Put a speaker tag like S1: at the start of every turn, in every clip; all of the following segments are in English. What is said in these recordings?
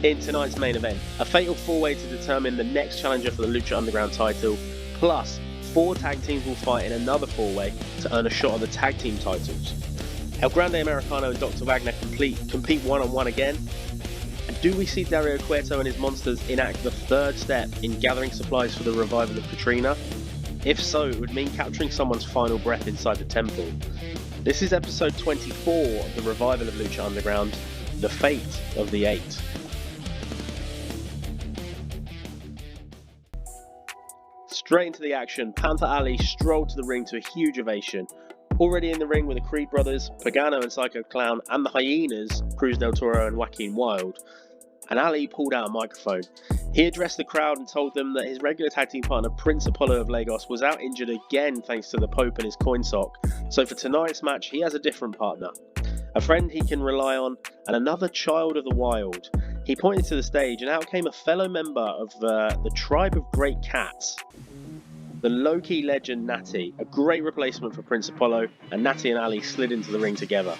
S1: In tonight's main event, a fatal four-way to determine the next challenger for the Lucha Underground title, plus 4 tag teams will fight in another four-way to earn a shot at the tag team titles. El Grande Americano and Dr. Wagner compete one-on-one again. And do we see Dario Cueto and his monsters enact the third step in gathering supplies for the revival of Katrina? If so, it would mean capturing someone's final breath inside the temple. This is episode 24 of the revival of Lucha Underground, The Fate of the Eight. Straight into the action, Panther Ali strolled to the ring to a huge ovation. Already in the ring were the Creed brothers, Pagano and Psycho Clown, and the Hyenas, Cruz del Toro and Joaquin Wilde. And Ali pulled out a microphone. He addressed the crowd and told them that his regular tag team partner Prince Apollo of Lagos was out injured again thanks to the Pope and his coin sock, so for tonight's match he has a different partner. A friend he can rely on, and another child of the wild. He pointed to the stage and out came a fellow member of the Tribe of Great Cats. The low-key legend Natty, a great replacement for Prince Apollo, and Natty and Ali slid into the ring together.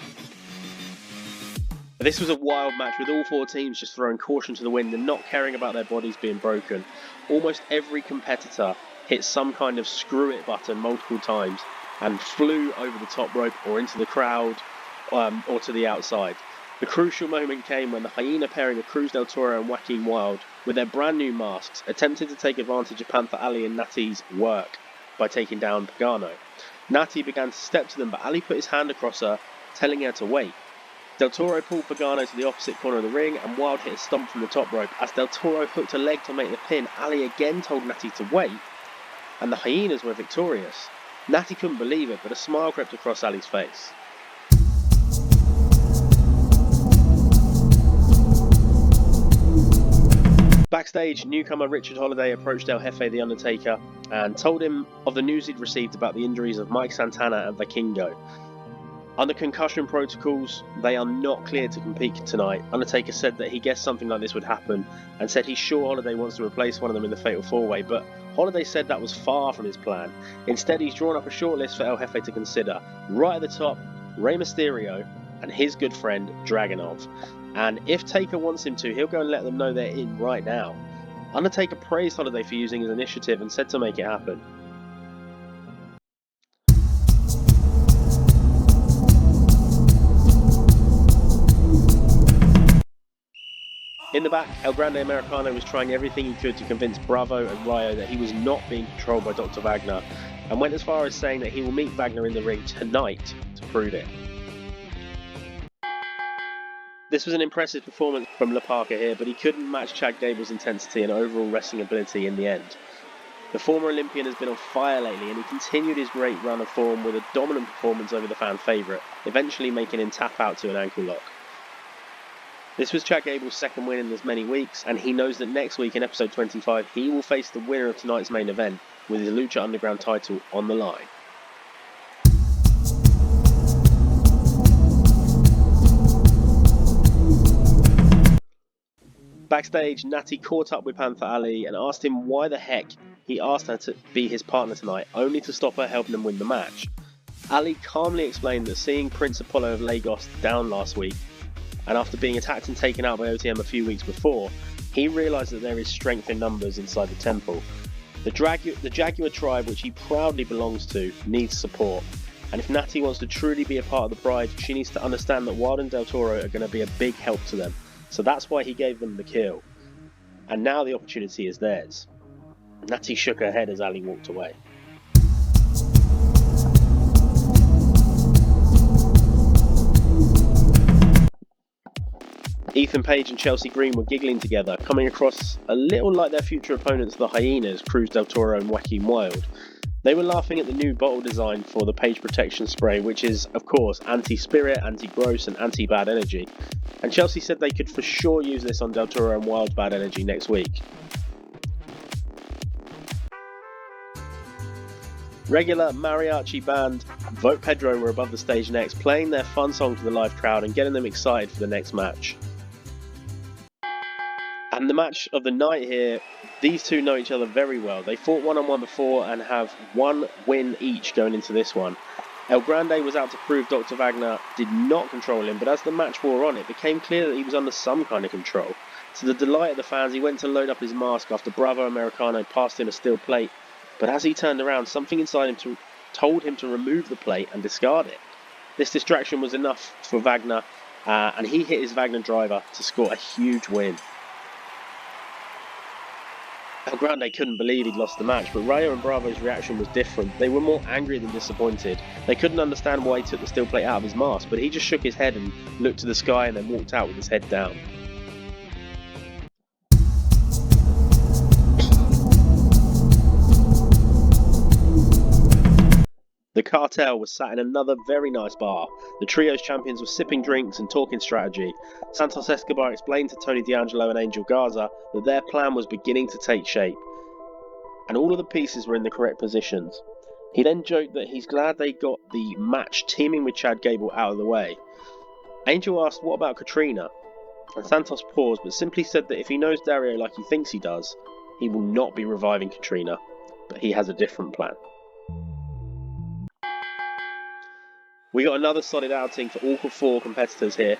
S1: This was a wild match with all 4 teams just throwing caution to the wind and not caring about their bodies being broken. Almost every competitor hit some kind of screw it button multiple times and flew over the top rope or into the crowd or to the outside. The crucial moment came when the Hyena pairing of Cruz del Toro and Joaquin Wilde, with their brand new masks, attempted to take advantage of Panther Ali and Natty's work by taking down Pagano. Natty began to step to them, but Ali put his hand across her, telling her to wait. Del Toro pulled Pagano to the opposite corner of the ring, and Wilde hit a stomp from the top rope. As Del Toro hooked a leg to make the pin, Ali again told Natty to wait, and the Hyenas were victorious. Natty couldn't believe it, but a smile crept across Ali's face. Backstage, newcomer Richard Holliday approached El Jefe the Undertaker and told him of the news he'd received about the injuries of Mike Santana and Vikingo. Under concussion protocols, they are not cleared to compete tonight. Undertaker said that he guessed something like this would happen and said he's sure Holliday wants to replace one of them in the Fatal 4-Way, but Holliday said that was far from his plan. Instead, he's drawn up a short list for El Jefe to consider. Right at the top, Rey Mysterio and his good friend Dragunov. And if Taker wants him to, he'll go and let them know they're in right now. Undertaker praised Holliday for using his initiative and said to make it happen. In the back, El Grande Americano was trying everything he could to convince Bravo and Ryo that he was not being controlled by Dr. Wagner, and went as far as saying that he will meet Wagner in the ring tonight to prove it. This was an impressive performance from La Parka here, but he couldn't match Chad Gable's intensity and overall wrestling ability in the end. The former Olympian has been on fire lately, and he continued his great run of form with a dominant performance over the fan favourite, eventually making him tap out to an ankle lock. This was Chad Gable's second win in as many weeks, and he knows that next week in episode 25 he will face the winner of tonight's main event with his Lucha Underground title on the line. Backstage, Natty caught up with Panther Ali and asked him why the heck he asked her to be his partner tonight, only to stop her helping him win the match. Ali calmly explained that seeing Prince Apollo of Lagos down last week, and after being attacked and taken out by OTM a few weeks before, he realised that there is strength in numbers inside the temple. The Jaguar tribe, which he proudly belongs to, needs support, and if Natty wants to truly be a part of the Pride, she needs to understand that Wilde and Del Toro are going to be a big help to them. So that's why he gave them the kill. And now the opportunity is theirs. Natty shook her head as Ali walked away. Ethan Page and Chelsea Green were giggling together, coming across a little like their future opponents, the Hyenas, Cruz del Toro and Joaquin Wilde. They were laughing at the new bottle design for the Page Protection Spray, which is, of course, anti-spirit, anti-gross and anti-bad energy. And Chelsea said they could for sure use this on Del Toro and Wilde's bad energy next week. Regular mariachi band Vote Pedro were above the stage next, playing their fun song to the live crowd and getting them excited for the next match. And the match of the night here, these two know each other very well. They fought one-on-one before and have one win each going into this one. El Grande was out to prove Dr. Wagner did not control him, but as the match wore on, it became clear that he was under some kind of control. To the delight of the fans, he went to load up his mask after Bravo Americano passed him a steel plate, but as he turned around, something inside him told him to remove the plate and discard it. This distraction was enough for Wagner, and he hit his Wagner driver to score a huge win. El Grande couldn't believe he'd lost the match, but Rayo and Bravo's reaction was different. They were more angry than disappointed. They couldn't understand why he took the steel plate out of his mask, but he just shook his head and looked to the sky and then walked out with his head down. The cartel was sat in another very nice bar. The trio's champions were sipping drinks and talking strategy. Santos Escobar explained to Tony D'Angelo and Angel Garza that their plan was beginning to take shape, and all of the pieces were in the correct positions. He then joked that he's glad they got the match teaming with Chad Gable out of the way. Angel asked what about Katrina, and Santos paused but simply said that if he knows Dario like he thinks he does, he will not be reviving Katrina, but he has a different plan. We got another solid outing for all four competitors here.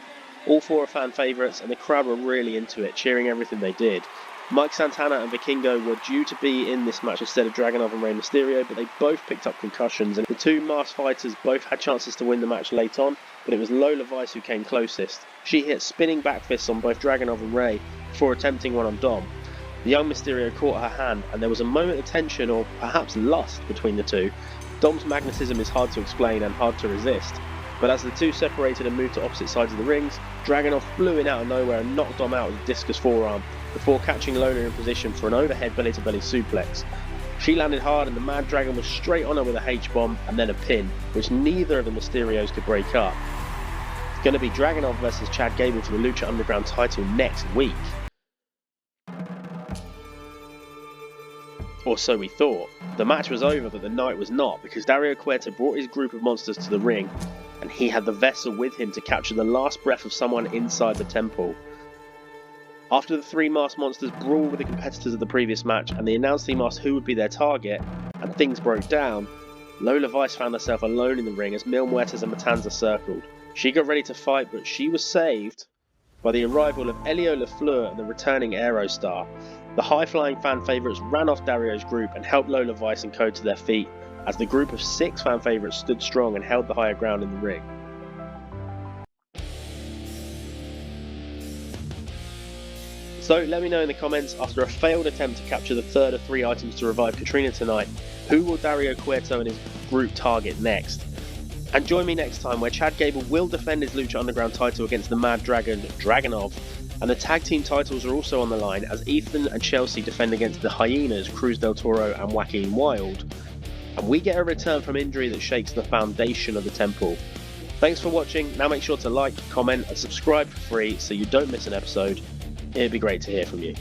S1: All four are fan favourites and the crowd were really into it, cheering everything they did. Mike Santana and Vikingo were due to be in this match instead of Dragunov and Rey Mysterio, but they both picked up concussions, and the two masked fighters both had chances to win the match late on, but it was Lola Vice who came closest. She hit spinning back fists on both Dragunov and Rey before attempting one on Dom. The young Mysterio caught her hand, and there was a moment of tension, or perhaps lust, between the two. Dom's magnetism is hard to explain and hard to resist, but as the two separated and moved to opposite sides of the rings, Dragunov flew in out of nowhere and knocked Dom out with a discus forearm before catching Lola in position for an overhead belly-to-belly suplex. She landed hard and the Mad Dragon was straight on her with a H-bomb and then a pin, which neither of the Mysterios could break up. It's going to be Dragunov versus Chad Gable for the Lucha Underground title next week. Or so we thought. The match was over, but the night was not, because Dario Cueto brought his group of monsters to the ring, and he had the vessel with him to capture the last breath of someone inside the temple. After the three masked monsters brawled with the competitors of the previous match, and the announce team asked who would be their target, and things broke down, Lola Vice found herself alone in the ring as Mil Muertes and Matanza circled. She got ready to fight, but she was saved by the arrival of Elio Lafleur and the returning Aerostar. The high-flying fan favourites ran off Dario's group and helped Lola Vice and Co to their feet, as the group of 6 fan favourites stood strong and held the higher ground in the ring. So let me know in the comments, after a failed attempt to capture the third of 3 items to revive Katrina tonight, who will Dario Cueto and his group target next? And join me next time where Chad Gable will defend his Lucha Underground title against the Mad Dragon, Dragunov, and the tag team titles are also on the line as Ethan and Chelsea defend against the Hyenas, Cruz del Toro and Joaquin Wilde. And we get a return from injury that shakes the foundation of the temple. Thanks for watching. Now make sure to like, comment and subscribe for free so you don't miss an episode. It'd be great to hear from you.